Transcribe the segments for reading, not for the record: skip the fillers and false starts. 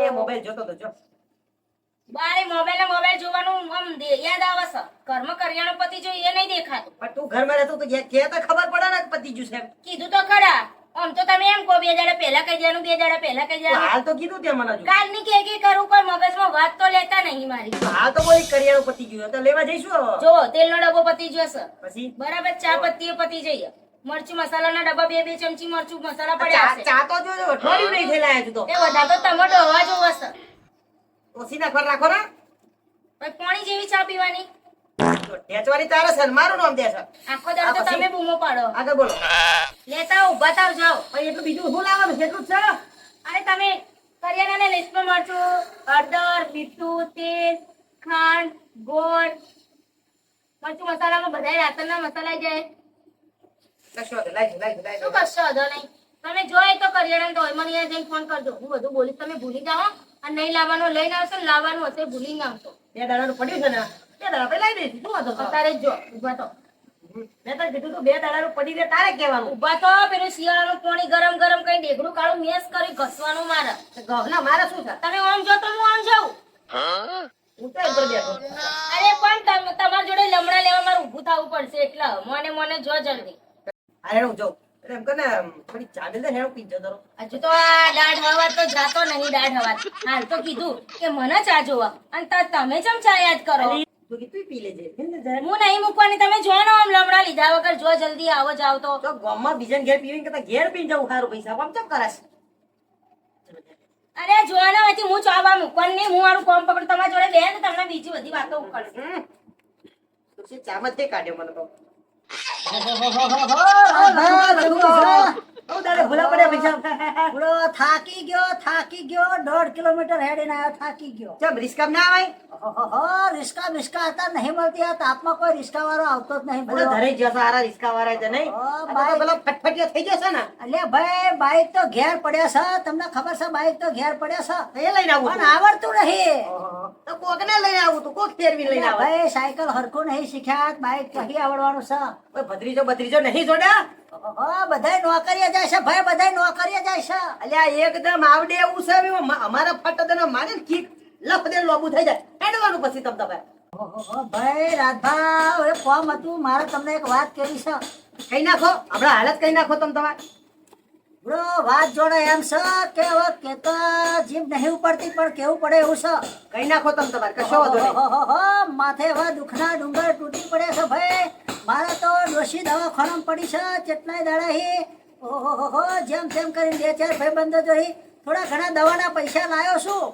એ mobile જોતો તો જો બારે મોબાઈલ જોવાનું આમ યાદ આવે છે. ઘરમાં કરિયાણું પતી જો એ નહીં દેખાતું. પણ તું ઘરમાં રહેતો તો કે તો ખબર પડે ને પતિ જ્યું છે એમ. કીધું તો ખરા. આમ તો તમે એમ કહો 2 દાડા પહેલા કહી દેવાનું 2 દાડા પહેલા કહી તું દેવાનું. હાલ તો કીધું તે મને હજુ. કાલની કે કરું કોઈ મગજમાં વાત તો લેતા નહીં મારી. હાલ તો બોલી કરિયાણું પતિ જ્યું તો લેવા જઈશું હવે. જો તેલનો ડબ્બો પતી ગયો છે. પછી બરાબર ચા પત્તીઓ પતી જઈએ. મરચું મસાલાના ડબ્બા 2 ચમચી મરચું મસાલા પડ્યા છે. ચા તો જોજો અઠવાડિયું નહીં થયેલા તું તો એ બધા તો ટમેટો હવા જોવો છે. ઓછી નાખવા રાખો ને પછી પાણી જેવી ચા પીવાની. ટેચવાની તારે છે ને મારું નામ દે છે. આખો દાડો તો તમે બૂમો પાડો. આગળ બોલો લેતા ઊભા થાવ જાઓ. પણ એટલું બીજું શું લાવવાનું છે એટલું જ છે અરે તમે કરિયાણાના લિસ્ટમાં મરચું હળદર મીઠું તેલ ખાંડ ગોળ મરચું મસાલામાં બધાય રાતના મસાલા જાય. કશો વાંધો નહીં, લાઈ શું કશો વાંધો નહીં. તમે જો એ તો કરિયાણા તો હોય મને અહીંયા જઈને ફોન કરજો. હું બધું બોલીશ તમે ભૂલી જાઓ. અને નહીં લાવવાનું લઈને આવશો ને લાવવાનું હશે ભૂલી ના આવશો. 2 દાડાનું પડ્યું છે ને 2 દાડા પછી લાવી દઈશું શું વાંધો છે? અત્યારે જ જો ઊભા તો મેં તો કીધું તું 2 દાડાનું પડી દે તારે કહેવાનું. ઊભા તો પેલું શિયાળાનું પાણી ગરમ ગરમ કરી ઢેકણું કાળું મેસ કરી ઘસવાનું મારે. ગહના મારે શું છે તમે આમ જો તો હું આમ જાઉં. હું તો એમ પર બેઠો અરે પણ તમારા જોડે લમડા લેવા મારે ઊભું થવું પડશે એટલે મને જો જલ્દી. અરે હું જાઉં એટલે એમ કર ને થોડી ચા દે હેણું પી જતો રહો. હજુ તો આ દાઢ હવા તો જાતો નહીં દાઢ હવા. હાલ તો કીધું કે મને ચા જોવા અને તમે ચમ ચા યાદ કરો. તું કીધું પી લેજે હું નહીં મૂકવાની તમે જો ને આમ લમડા લીધા વગર જો જલ્દી આવો જાવ તો. તો ગામમાં બીજાને ઘેર પીવીને કરતા ઘેર પીને જવું સારું પૈસા આમ ચમ કરાશ અરે જો ને પછી હું ચા બા મૂકવાની નહીં હું મારું કોમ પકડ તમારા જોડે બે ને તમને બીજી બધી વાતો ઉકળશે. તું ચા માં તે કાઢ્યો મને તો થાકી ગયો 1.5 કિલોમીટર હેડીને આવ્યો થાકી ગયો. ચમ રિસ્કામ ના આવે રિસ્કા હતા નહીં મળતી આ તાપમાં કોઈ રિસ્કા વાળો આવતો જ નહીં. બધા ધરે જ જશે હારા રિસ્કા વાળા છે નહીં આ તો પેલા ફટફટિયા થઈ જશે ને અલ્યા ભાઈ બાઈક તો ઘેર પડ્યા છે તમને ખબર છે બાઈક તો ઘેર પડ્યા છે એ લઈને આવું પણ આવડતું નહીં. તો કોકને લઈને આવું તું કોક ફેરવી લઈને આવે ભાઈ સાયકલ હરખું નહીં શીખ્યા બાઈક કહી આવડવાનું છે. કોઈ ભત્રીજો નહીં જોડ્યા બધાય નોકરીએ જાય છે ભાઈ બધાય નોકરીએ જાય છે. અલ્યા એકદમ આવડે એવું છે અમારા ફટદન મારે ને કીક લપ દે લોબુ થઈ જાય હેડવાનું પછી તમ તમે ભાઈ રાધભા એ કોમ હતું મારે તમને એક વાત કરી છે. કઈ નાખો હમણાં હાલત કઈ નાખો તમ તમારે બરો વાત જોડે એમ છે કે હવે કેતા જીભ નહીં ઉપડતી પણ કેવું પડે એવું છે. કઈ નાખો તમ તમારે કશો વાંધો નહીં માથે હવે દુખના ડુંગર તૂટી પડે છે ભાઈ મારે તો ડોશી દવાખાનામાં પડી છે કેટલાય દાડા હી ઓહો જેમ તેમ કરીને 2-4 ભાઈબંધો જોઈ થોડા ઘણા દવાના પૈસા લાવ્યો છું.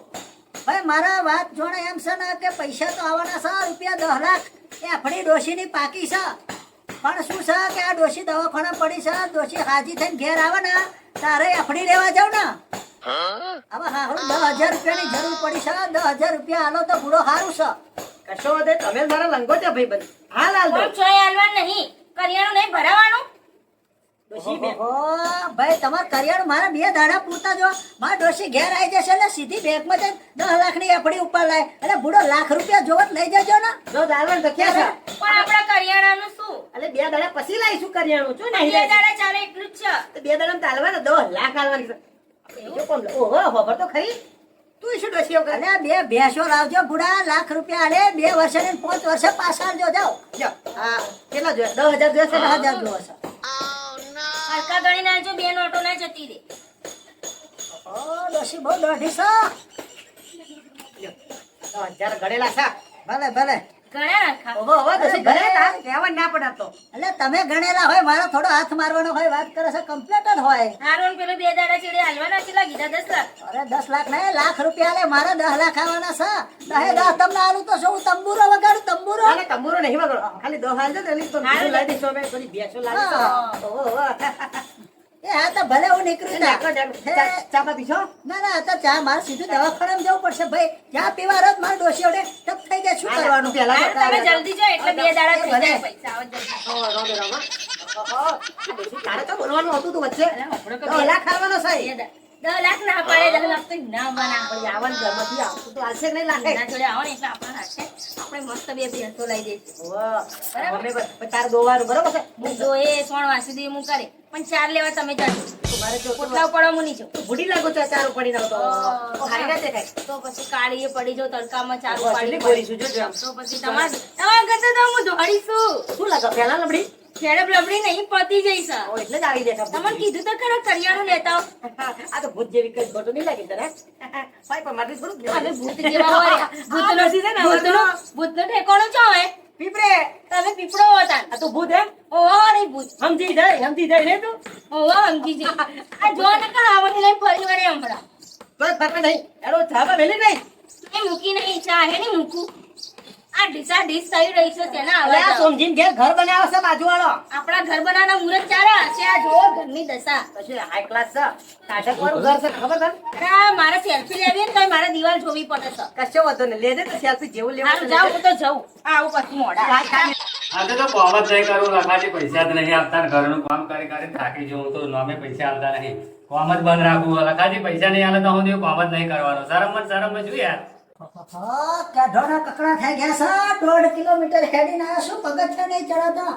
ભાઈ મારા વાત જોડે એમ છે ને કે પૈસા તો આવવાના છે રૂપિયા 10 લાખ એ આપણી ડોશીની પાકી છે પણ શું છે કે આ ડોશી દવાખાના પડી છે ડોશી હાજી થઈને ઘેર આવે ને તારે આપણી લેવા જાવ ને હવે હા 10,000 રૂપિયાની જરૂર પડી છે 10,000 રૂપિયા હાલો તો બુડો સારું છે. કશો વાંધો તમે મારા લંગો છે ભાઈ બંધ હાલ હાલ દો કોમ ચોય હાલવાનું નહીં કરિયાણું નહીં ભરાવાનું. ભાઈ તમારે કરિયાણું મારા 2 દાડા પૂરતા જો મારા ડોશી ઘેર આવી જશે એટલે સીધી બેગમાં જઈને 10 લાખની એફડી ઉપર લાય એટલે બુડો લાખ રૂપિયા જોવત લઈ જજો ને. જો દાલવણ તો ક્યાં છે પણ આપણા કરિયાણાનું શું એટલે 2 દાડા પછી લાવીશું કરિયાણું છું 2 નહીં દાડા ચાલે એટલું જ છે. તો 2 દાડા તાલવા ને 10 લાખ આલવાની છે બીજો કોમ ઓહો ખબર તો ખરી તું શું ડોશીઓ કરે અલ્યા 2 ભેંસો લાવજો બુડા લાખ રૂપિયા આલે 2 વર્ષે ને 5 વર્ષે પાછા આલજો જાઓ. જો હા કેટલા જોઈએ 10,000 જોઈએ છે 10,000 જોશે. હલકા ગણી નાખજો 2 નોટો ના જતી રે. ઓ ડોશી બહુ દોઢી છે. 10,000 ગણેલા છે ભલે ભલે ઘણા નાખા. ઓહો ઓહો ડોશી ઘરે તાર કહેવા ના પડાતો એટલે તમે ગણેલા હોય મારો થોડો હાથ મારવાનો હોય વાત કરે છે કમ્પ્લીટ જ હોય. હારું પેલું 2 દાડા ચીડી હાલવાના કેટલા કીધા 10 લાખ. અરે 10 લાખ નહીં લાખ રૂપિયા લે મારે 10 લાખ આવવાના છે. 10 તમને આલું તો શું તંબુરો વગાડું તંબુરો. અને તંબુરો નહીં વગડો ખાલી 10,000 છે ને તો બીજું લાવી દઈશું અમે થોડી બેસો લાવી ઓહો ઓહો એ હા તો ભલે હું નીકળી જા. ચા પા પીશો ના ના આ તો ચા મારે સીધું દવાખાનામાં જવું પડશે ભાઈ ચા પીવા રોજ મારે ડોશી ઓડે ટપ થઈ જાય શું કરવાનું પેલા હારું, તમે જલ્દી જો એટલે 2 દાડા થઈ જાય પૈસા આવો જલ્દી. તારે તો બોલવાનું હતું તું વચ્ચે 10 લાખ ખાવાનો છે 10 લાખ ના પાડે 10 લાખ તો ના બના પણ આવન ઘરમાંથી આવતું તો હાલશે કે નહીં લાગે? એના જોડે આવો ને એટલે આપણા હાથે આપણે મસ્ત બે ભેંસો લઈ જઈશું. ઓહ, મમ્મી બસ તાર દોવાનું બરોબર છે? હું તો એ સોણ વાસી દે હું કરે પણ 4 લેવા તમે જાજો. મારે જો પોટલા પડો હું નહીં જાઉં. બુડી લાગો તો ચારું પડી ના તો હારી ના દેખાય. તો પછી કાળીએ પડી જાઉં તડકામાં ચારું કેટલી પાડી ગોરી છું જોજો આમ. તો પછી તમારા કરતા તો હું દોડીશું. શું લાગે પેલા લબડી? ખેડપ લબડી નહીં પતી જઈશ. ઓ, એટલે જ આવી દેખા તમારે કીધું તો ખરા કરિયાણું લેતા આવો. આ તો ભૂત જેવી કઈ ખોટું નહીં લાગે તને? ભાઈ પણ મારે થોડું હવે ભૂત જેવા હોય ભૂતનો ભૂતનો ઠેકાણો ચો હોય પીપરે તમે પીપળો હતા આ તો ભૂત એમ ઓહો નહીં ભૂત સમજી જાય ને તું ઓહો સમજી છે આ જો ને કહાવતી લઈને ફરી વળે હમણાં કોઈ ફરક નહીં એનો છાપા વેલી નહીં એ મૂકી નહીં ચા હે નહીં મૂકું આ ડીશ થઈ રહી છે તેના અરે આ આવાજ સમજીને ઘેર ઘર બનાવે છે બાજુવાળો આપણા ઘર બનાવવાના મુહૂર્ત ચાલે હશે આ જો ઘરની દશા પછી હાઈ ક્લાસ છે કાઢક વાળું ઘર છે ખબર છે અરે આ મારે સેલ્ફી લેવી ને તો મારે દિવાલ જોવી પડે છે કશો વાંધો નહીં લેજે તો સેલ્ફી જેવું લેવું હારું જાઉં હું તો જઉં આવું પછી મોડા આજે તો કોમ જ નહીં કરું લખાજી પૈસા જ નહીં આપતા ને ઘરનું કામ કરી કરી થાકી જવું તો નોમે પૈસા આપતા નહીં કોમ જ બંધ રાખવું લખાજી પૈસા નહીં આલે તો હું કોમ જ નહીં કરવાનો શરમ શું યાર ઢોણા કકડા થઈ ગયા છે 1.5 કિલોમીટર હેડીને આવ્યા છું પગથિયા નહીં ચડાતા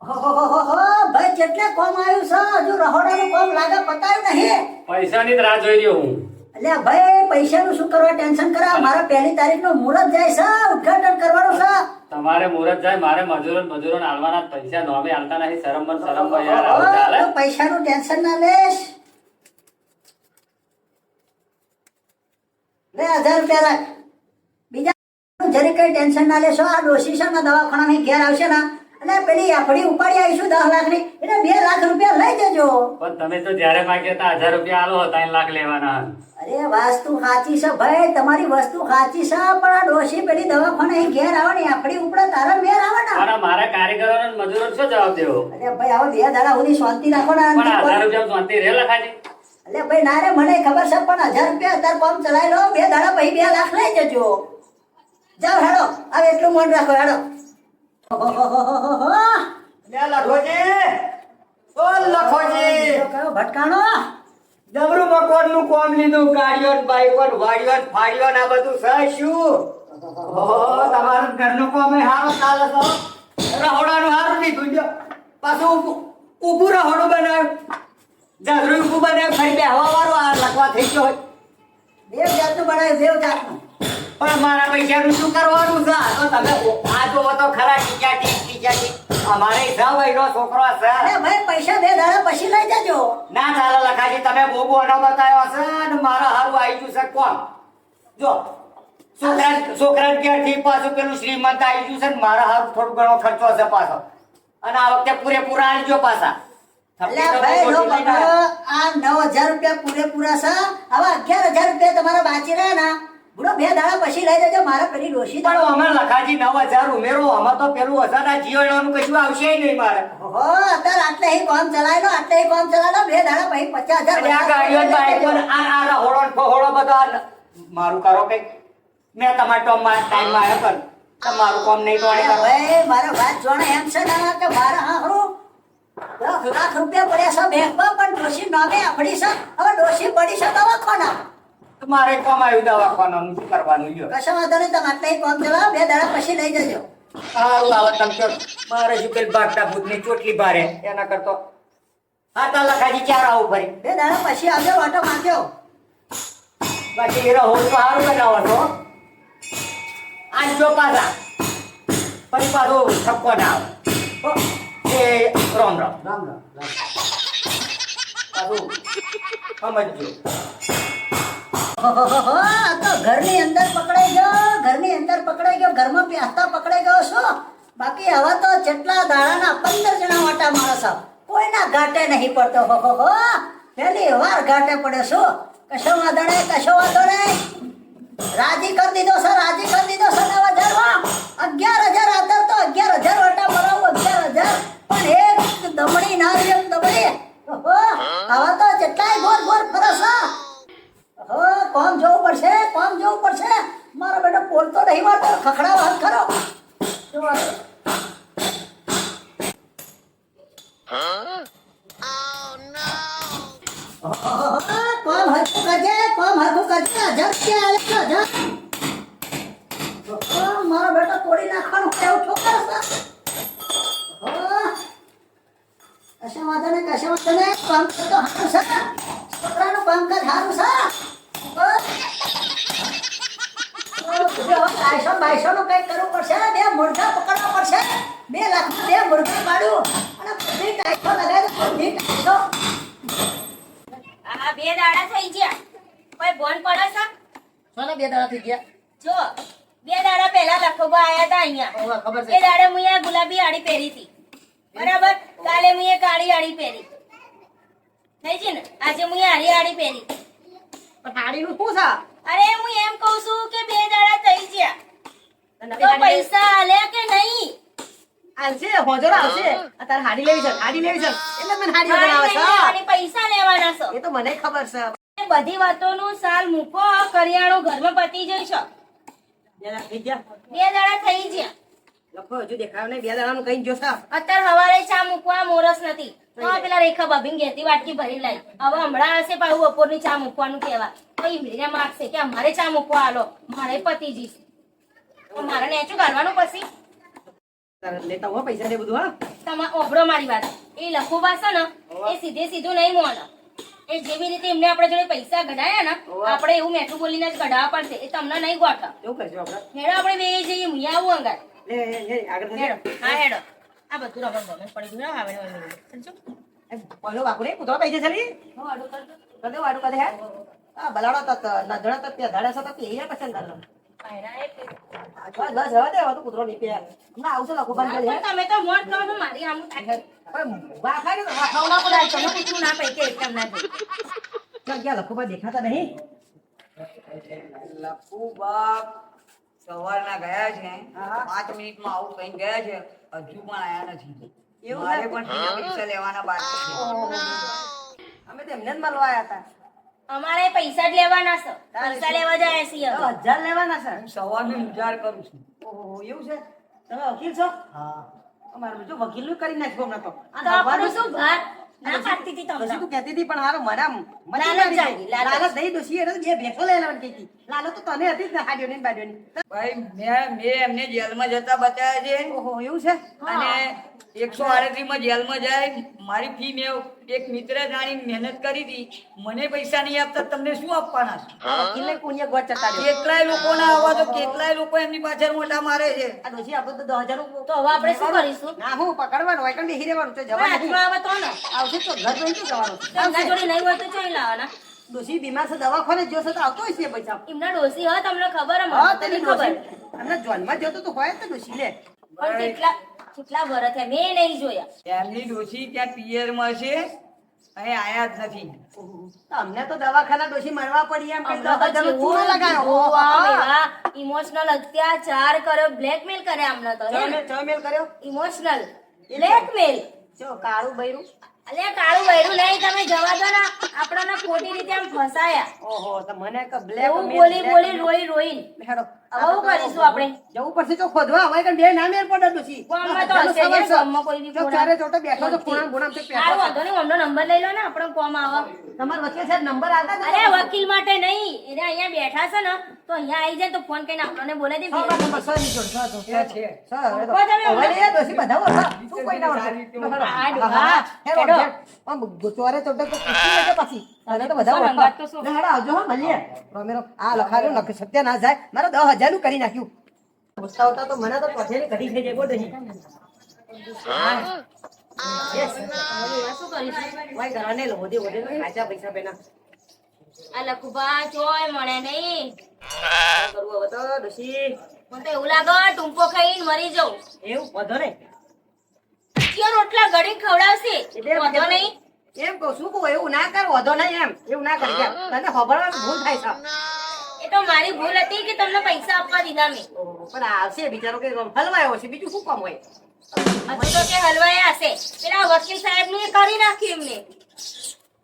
ઓહોહોહો, ભાઈ કેટલે કોમ આવ્યું છે હજુ રહોડાનું કોમ લાગે પતાયું નહીં પૈસાની જ રાહ જોઈ રહ્યો હું એટલે ભાઈ પૈસાનું શું કરવા ટેન્શન કરાવ મારા 1લી તારીખનું મુહૂર્ત જાય છે ઉદ્ઘાટન કરવાનું છે તમારે મુહૂર્ત જાય મારે મજૂરો આલવાના જ પૈસા નોમે આલતા નહીં શરમ યાર આવું ચાલે તો પૈસાનું ટેન્શન ના લેશ લે 1000 રૂપિયા રાખ બીજા જરી કઈ ટેન્શન ના લેશો આ ડોશી છે ને દવાખાનાની ઘેર આવશે ને અને પેલી આપડી ઉપાડી આવીશું 10 લાખની એટલે 2 લાખ રૂપિયા લઈ જજો પણ તમે તો જયારે માંગ્યા હતા 1000 રૂપિયા આલો 3 લાખ લેવાના અરે વસ્તુ સાચી છે ભાઈ તમારી વસ્તુ સાચી છે પણ આ ડોશી પેલી દવાખાને ઘેર આવવાની આપડી ઉપડે તારા મેર આવવાના અને મારા કારીગરો અને મજૂરો શું જવાબ દેવો અરે ભાઈ આવો 2 દાડા સુધી શાંતિ રાખો ને પણ 1000 રૂપિયા શાંતિ રે લખાજી અરે ભાઈ ના રે મને ખબર છે પણ 1000 રૂપિયા અત્યારે કોમ ચલાવી લો 2 દાડા પછી 2 લાખ લઈ જજો જાઓ હેડો હવે એટલું મન રાખો હેડો કયો ભટકાણો જબરું મકોન નું કોમ લીધું ગાડીઓ બાઈકો વાડીઓ ફાડીઓ ના બધું છે શું તમારું ઘરનું કોમ હારો ચાલે તો રહોડાનું હારું લીધું જો પાછું ઊભું રહોડું બનાવ્યું જાગરું ઊભું બનાવ્યું ફરી બેહવા વાળો આ લખવા થઈ ગયો હોય દેવ જાતનું બનાવ્યું દેવ જાતનું પણ મારા પૈસાનું શું કરવાનું છે આ તો તમે આ જોવો તો ખરા ટીચા અમારે હિસાબ એનો છોકરો છે અરે ભાઈ પૈસા 2 દાડા પછી લઈ જજો ના ચાલે લખાજી તમે બોબો અનો બતાવ્યો છે અને મારા હારું આવી ગયું છે કોણ જો છોકરા ક્યારથી પાછું પેલું શ્રીમંત આવી ગયું છે ને મારા હારું થોડું ઘણો ખર્ચો છે પાછો અને આ વખતે પૂરેપૂરા આલજો પાછા અલ્યા ભાઈ જો પકડો આ 9000 રૂપિયા પૂરેપૂરા છે હવે 11000 રૂપિયા તમારા બાકી રહ્યા ને બુડો 2 દાડા પછી લઈ જજો મારા પેલી ડોશી પણ અમે લખાજી 9000 ઉમેરો અમે તો પેલું 1000 આ જીવણનું કશું આવશે નહીં મારે ઓહો અત્યારે આટલે હી કોમ ચલાવી લો આટલે હી કોમ ચલાવી લો 2 દાડા પછી 50000 અને આ ગાડીઓ બાઈકો આ રહોડો ફહોડો બધો મારું કરો કઈ મેં તમારા ટોમમાં ટાઈમમાં આવ્યો કર તમારું કોમ નહીં દોડે કરો ભાઈ મારો વાત જોણે એમ છે ને કે મારા હારું 10 લાખ રૂપિયા પડ્યા છે બેંકમાં પણ ડોશી નામે આપડી છે હવે ડોશી પડી છે દવાખાના મારે કોમ આવ્યું દવાખાનું શું કરવાનું લ્યો કશો વાંધો નહીં તમે આટલે હી કોમ ચલાવો 2 દાડા પછી લઈ જજો સારું આવે તમે કહો. મારે શું પેલી બાગટા ભૂતની ચોટલી ભારે એના કરતો હા તા લખાજી ચાર આવું ફરી 2 દાડા પછી આવજો વાટો માંગ્યો બાકી એ રહોડ તો સારું બનાવો છો આજ જો પાછા પછી પાછું ઠપકો ના આવે હો. એ રામ રામ રામ રામ પાછું સમજજો ઓહોહોહો, આ તો ઘરની અંદર પકડાઈ ગયો ઘરમાં પ્યાસ્તા પકડાઈ ગયો છો બાકી હવે તો જેટલા દાડાના 15 જણા વાટા માણસ કોઈના ઘાટે નહીં પડતો ઓહોહો પહેલી વાર ઘાટે પડે છો કશો વાંધો નહીં રાજી કરી દીધો છે નવા હજારમાં 11000 આદર તો 11000 વાટા મરાવું 11000 પણ એક દમડી ના રહી એક દમડી ઓહો હવે તો જેટલાય ગોર ફરસ હો કોમ જોવું પડશે મારો બેટો બોલતો નહીં મારતો ખખડાવ હાથ ખરો કોમ હરખું કરજે, કોમ હરખું કરજે. 1000 રૂપિયા આલે છે, 1000. મારો બેટો તોડી નાખવાનું કેવું છોકરો છે. કશા વાંધો નહીં, કશા વાંધો નહીં. કામ તો સારું છે, છોકરાનું કામકાજ સારું છે. 200 નું કંઈક કરવું પડશે. 2 મુર્ગા પકડવા પડશે. 2 લાખમાં 2 મુર્ગા પાડ્યું અને બધી ટાઈસો લગાવી દો, બધી ટાઈસો. આ 2 દાડા થઈ ગયા કોઈ બોન પડે છે મને 2 દાડા થઈ ગયા. જો 2 દાડા પહેલા લખોબા આયા હતા અહીંયા ઓવા, ખબર છે. એ દાડે હું અહીંયા ગુલાબી આડી પહેરી હતી બરાબર કાલે હું એ કાળી આડી પહેરી થઈ છે ને આજે હું હારી આડી પહેરી પણ હાડીનું શું છે? અરે હું એમ કહું છું કે 2 દાડા થઈ ગયા નવી તો હાડી પૈસા આલ્યા કે નહીં આવશે, હોજોર આવશે. તારે હાડી લેવી છે, હાડી લેવી છે. એટલે મને હાડી મારી બનાવે નહીં લેવાની, પૈસા લેવાના છે છે. એ તો મને ખબર છે. એ બધી વાતોનું સાલ મૂકો કરિયાણું ઘરમાં પતી જઈશ 2 દાડા થઈ ગયા. 2 દાડા થઈ ગયા લખો હજુ દેખાવ નહીં. 2 દાડાનું કઈ જોશે. અત્યારે હવારે ચા મૂકવા મોરસ નથી તો પેલા રેખા ભાભીને ઘેરથી વાટકી ભરી લાવી હવે હમણાં હશે પાછું બપોરની ચા મૂકવાનું કહેવા તો ઈમલીને માગશે કે અમારે ચા મૂકવા આલો મારે પતી જઈશ તો મારે નેચું ગાળવાનું પછી તારે લેતા હો પૈસા ને બધું. હા, તમા ઓભળો મારી વાત એ લખુબા છે ને એ સીધે સીધું નહીં મોનો એ જેવી રીતે એમને આપણે જોડે પૈસા કઢાયા ને આપણે એવું મેઠું બોલીને જ કઢાવવા પડશે એ તમને નહીં ગોઠા એવું કરજો આપણે. હેડો આપણે બે જઈએ હું આવું અંગાર લે, આગળ થજે. હેડો હા હેડો આ બધું રબર ગમે પડી ગયું આવે એ બોલો બાપુ રે, કૂતરો કઈ જશે લી? કર દે, વાડું કર દે. હે? આ બલાડો તો નજડા તો ત્યાં ધાડા સાથે તે અહીંયા પસંદ આલો. બસ બસ હવે દે, હવે તો કૂતરો નહીં પે. હમણાં આવશે લખો બંધ કરી. તમે તો મોટ કહો છો મારી આમ થાય પણ વાખાય ને તો વાખાવ ના પડે. તમે પૂછવું ના પૈકે એકદમ ના થઈ ચાલ, ક્યાં લખો ભાઈ દેખાતા નહીં? લખુબા સવારના ગયા છે 5 મિનિટમાં આવું કઈ ગયા છે હજુ પણ આયા નથી એવું મારે છે? પણ બીજા પૈસા લેવાના બાકી છે અમે તો એમને જ મળવા આવ્યા હતા. અમારે પૈસા જ લેવાના છે પૈસા લેવા જાય છીએ હવે. 10,000 લેવાના છે. હું સવારનો ઇંતજાર કરું છું ઓહો, એવું છે? તમે વકીલ છો? હા અમારે જો વકીલનું કરી નાખ્યું હમણાં તો. આ તો આપણું નવાનું- શું ભાર ના પાડતી હતી પછી તમને તું કહેતી હતી પણ હારો મને આમ મજા લાલચ આવી જાગી, ગઈ. લાલચ. લાલચ નહીં ડોશી, એટલે તો 2 ભેંસો લઈ લેવાની કહેતી. લાલચ તો તને હતી જ ને, હાડ્યોની ને બાડ્યોની. ભાઈ મેં એમને જેલમાં જતા બતાવ્યા છે ઓહો, એવું છે? અને 138 માં જેલમાં જાય મારી ફી મેં એક મિત્ર જાણી મહેનત કરી હતી મને પૈસા નહીં આપતા તમને શું આપવાના છે? આ વકીલને કોઈએ ગોળ ચટાડ્યો. કેટલાય લોકોના અવાજો કેટલાય લોકો એમની પાછળ મોટા મારે છે આ ડોશી આપણે તો 10,000 નું- તો હવે આપણે શું કરીશું ના, હું પકડવાનું હોય કંઈ બેસી રહેવાનું છે, પણ જવાનું નહીં. હાથમાં આવે તો ને આવશે તો ઘર જોઈને શું જવાનું? તો એમના જોડે નહીં હોય તો ચોઈ લાવવાના ડોશી બીમાર છે, દવાખાને જોશે તો આવતો હશે પૈસા. એમના ડોસી હોય તમને ખબર હે, હા, મને તો તેની નહીં ખબર ડોશી અમને જોનમાં જોતો તો હોય જ ને ડોશી લે. પણ કેટલા વર્ષ થયા મેં નહીં જોયા એમની ડોશી ત્યાં પિયરમાં છે અહીં આયા જ નથી તો અમને તો દવાખાના ડોશી મળવા પડી એમ કે હમણાં તો 10,000 નો ચૂનો જેવો લગાવ્યો. આમ એવા ઇમોશનલ અત્યાચાર કર્યો બ્લેકમેલ કરે અમને તો ચમેલ કર્યો. ઇમોશનલ બ્લેકમેલ જો કાળું બૈરું. અલ્યા કાળું વૈરું નહીં તમે જવા દો ને આપણાને ખોટી રીતે આમ ફસાયા ઓહો, તો મને કે એવું blackmail, બોલી રોઈ રોઈ હેડો. હવે શું કરીશું આપણે જવું પડશે તો ખોદવા હવે કે બે ના મેર પડે ડોશી. ગામમાં તો બધાનું હશે જ, સવાર છે. ગામમાં કોઈ બી જો ખૂણા. ચારે ચોટે બેઠો તો ખૂણામાં ખૂણામાં છે સારું પેટો. વાંધો નહીં અમનો નંબર લઈ લો ને આપણો કોમ આવે તમારો વકીલ સાહેબ નંબર આલતા જ અરે નથી. વકીલ માટે નહીં એને અહીંયા બેઠા છે ને તો અહીંયા આવી જાય તો ફોન કરીને આપણને બોલે દે સર, નંબર સર ની જોડ, સર, સર. ત્યાં છે સર, હવે તો. કોઈ તમે હવે લે, ડોશી બધા ઓળખા. શું કોઈ ના ઓળખે? હા, હા, હા. હેડો, હેડો. આમ ચોરે ચોટે તો પૂછી લેજો પછી. હવે તો બધા શું ઓળખા. રંગાત તો શું? લે, હેડો, આવજો હો, મળીએ. રોમેરો, આ લખાયું નખ સત્ય ના જાય. મારે 10,000 નું કરી નાખ્યું. ગુસ્સા આવતા તો મને તો પથેરી કઢી થઈ જાય, બોલ ડોશી. Yes. શું કરીશું વાય ઘરાને લો, વધે વધે તો ખાચા પૈસા પેના. આ લખુબા જોય મળે નહીં શું કરવું હવે તો ડોશી? મને તો એવું લાગે ટૂંકો ખાઈને મરી જાઉં એવું વધો ને. ચિયો રોટલા ઘડી ખવડાવશે એટલે વાંધો નહીં એમ કહું શું કહું, એવું ના કર, વધો નહીં એમ. એવું ના કરી કેમ? તને ખબરવાનું ભૂલ થાય છે. એ તો મારી ભૂલ હતી કે તમને પૈસા આપવા દીધા મેં ઓહો, પણ આવશે બિચારો કે હલવાયો છે, બીજું શું કામ હોય? હજુ તો કે હલવાયા હશે પેલા વકીલ સાહેબ નું કરી નાખ્યું એમને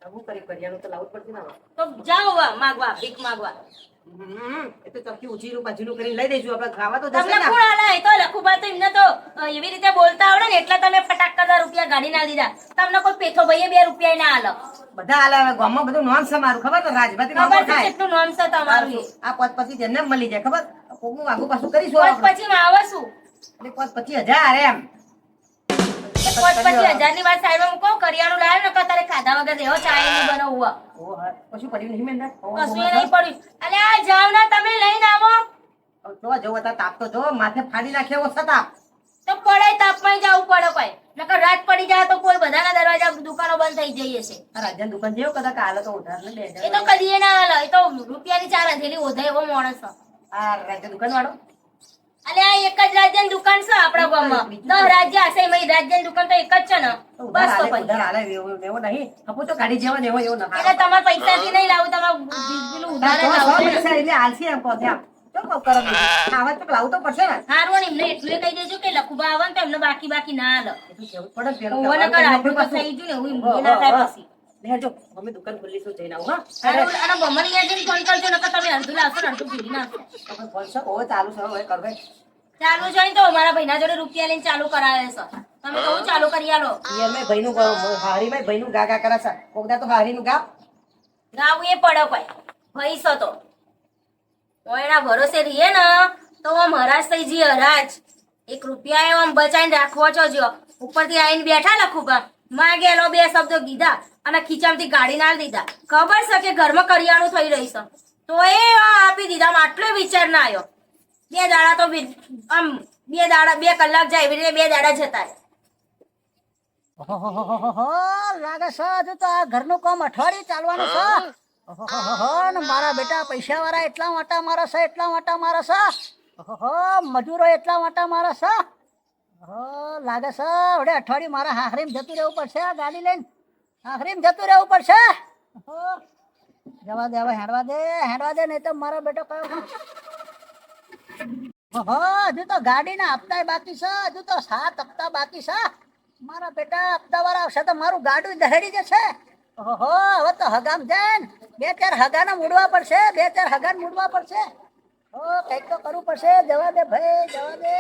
શું કરી કરિયાનું તો લાવવું જ પડશે ને હવે. તો જાઓ હવે માગવા ભીખ માગવા. એ તો ચપટી ઊંચીનું પાછીનું કરીને લઈ દઈશું આપણે ખાવા તો જશે તમને ને. કોણ આલે? એ તો લખુભા તો એમને તો એવી રીતે બોલતા આવડે ને એટલે તમે ફટાકડા રૂપિયા ગાડી ના લીધા. તમને કોઈ પેથો ભાઈએ 2 રૂપિયા ના આલો. બધા હાલે હવે ગામમાં બધું નોમ છે મારું ખબર ને રાજભાતી નામ ખબર છે થાય. કેટલું નામ છે તમારું એ. આ પદ પછી જેમને મળી જાય ખબર કોકનું આગુ પાછું કરીશું પોત આપણે. પછી માં આવે શું? એટલે પદ 25,000 એમ. એ પોત પછી 1000 ની વાત સાઈડમાં મૂકો. કરિયાણું લાવ્યો ને કે તારે ખાધા વગર રહેવો ચાય નહીં બનાવવું. ઓહો, કશું પડ્યું નહીં મેંદા. કશું એ નહીં પડ્યું. અલે આ જાવ ને તમે લઈને આવો. તો જવો હતા તાપ તો જો માથે ફાડી નાખે એવો છે તાપ. તો પડાય તાપમાં જવું પડે કોઈ. નકર રાત પડી જાય તો કોઈ બધાના દરવાજા દુકાનો બંધ થઈ જઈએ છે. આ રાજ્યની દુકાન જેવો કદાચ હાલે તો ઉધાર ને 2000. એ તો કદી ના હાલે. એ તો રૂપિયાની 4 હથેલી ઓધે એવો માણસ છે. આ રાજ્ય દુકાન વાળો અલે આ એક જ રાજ્યની દુકાન છે આપણા ગામમાં. 10 રાજ્ય હશે એમાં રાજ્યની દુકાન તો એક જ છે ને. તો ઉધાર બસ તો હાલે પછી. ઉધાર હાલે એવો નહીં હપુ તો કાઢી જેવો ને એવો એવો ના એટલે તમારે પૈસાથી નહીં લાવું, તમારે પેલું ઉધારે લાવવું પડે. પૈસા એટલે આલસી એમ કહો ત્યાં ચો કહો કરો બીજું. આવા તો લાવવું તો પડશે ને. હારું ને એમને એટલું કહી દેજો કે લખુબા આવે ને તો એમને બાકી ના હાલે. એ તો કહેવું પડે ને પેલું ઓવન કર આટલું તો થઈ ગયું ને એવું એમ ના થાય પછી. લેજો અમે દુકાન ખોલી છું જઈને આવું હા હારું, અને બમણી યાદ ફોન કરજો નકર તમે અડધું લાવશો ને અડધું ભૂલી નાખશો. તમે ફોન છો ઓ ચાલુ છે હવે કરવે ચાલુ જોઈને તો મારા ભાઈના જોડે રૂપિયા લઈને ચાલુ કરાવે છે. તમે તો હું ચાલુ કરી આલો. યાર મેં ભાઈનું હારીમાં ભાઈનું ગા ગા કરે છે કોકદા તો હારીનું ગા ગાવું એ પડે કોઈ ભાઈ છો તો એના ભરોસે રહીએ ને તો આમ હરાજ થઈ જઈએ હરાજ. 1 રૂપિયા એવો આમ બચાઈને રાખવો છો જો. ઉપરથી આવીને બેઠા લખુબા માગેલો 2 શબ્દો કીધા અને ખીચામાંથી ગાડી ના દીધા. ખબર છે કે ઘરમાં કરિયાણું થઈ રહી છે તો એ આપી દીધા. આટલો વિચાર ના આવ્યો. 2 દાડા તો આમ 2 કલાક જાય એવી રીતે 2 દાડા જતા રહે. ઓહોહોહોહો, લાગે છે હજુ તો આ ઘરનું કામ અઠવાડિયું ચાલવાનું છે. ઓહોહોહો, ને મારા બેટા પૈસા વાળા એટલા વાટા મારે છે ઓહોહો, મજૂરો એટલા વાટા મારે છે. ઓહો, લાગે છે હવે અઠવાડિયું મારા હાહરીમ જતું રહેવું પડશે. આ ગાડી લઈને હાહરીમ જતું રહેવું પડશે. ઓહો, જવા દે હવે હેડવા દે નહીં તો મારો બેટો કયો. ઓહો, હજુ તો ગાડીના હપ્તા બાકી છે. હજુ તો 7 હપ્તા બાકી છે. મારા બેટા હપ્તા વાળા આવશે તો મારું ગાડું દહેડી જશે. ઓહો, હવે તો હગામ જઈને 2-4 હગાને મૂડવા પડશે. 2-4 હગાને મૂડવા પડશે. ઓ કંઈક તો કરવું પડશે. જવા દે ભાઈ જવા દે.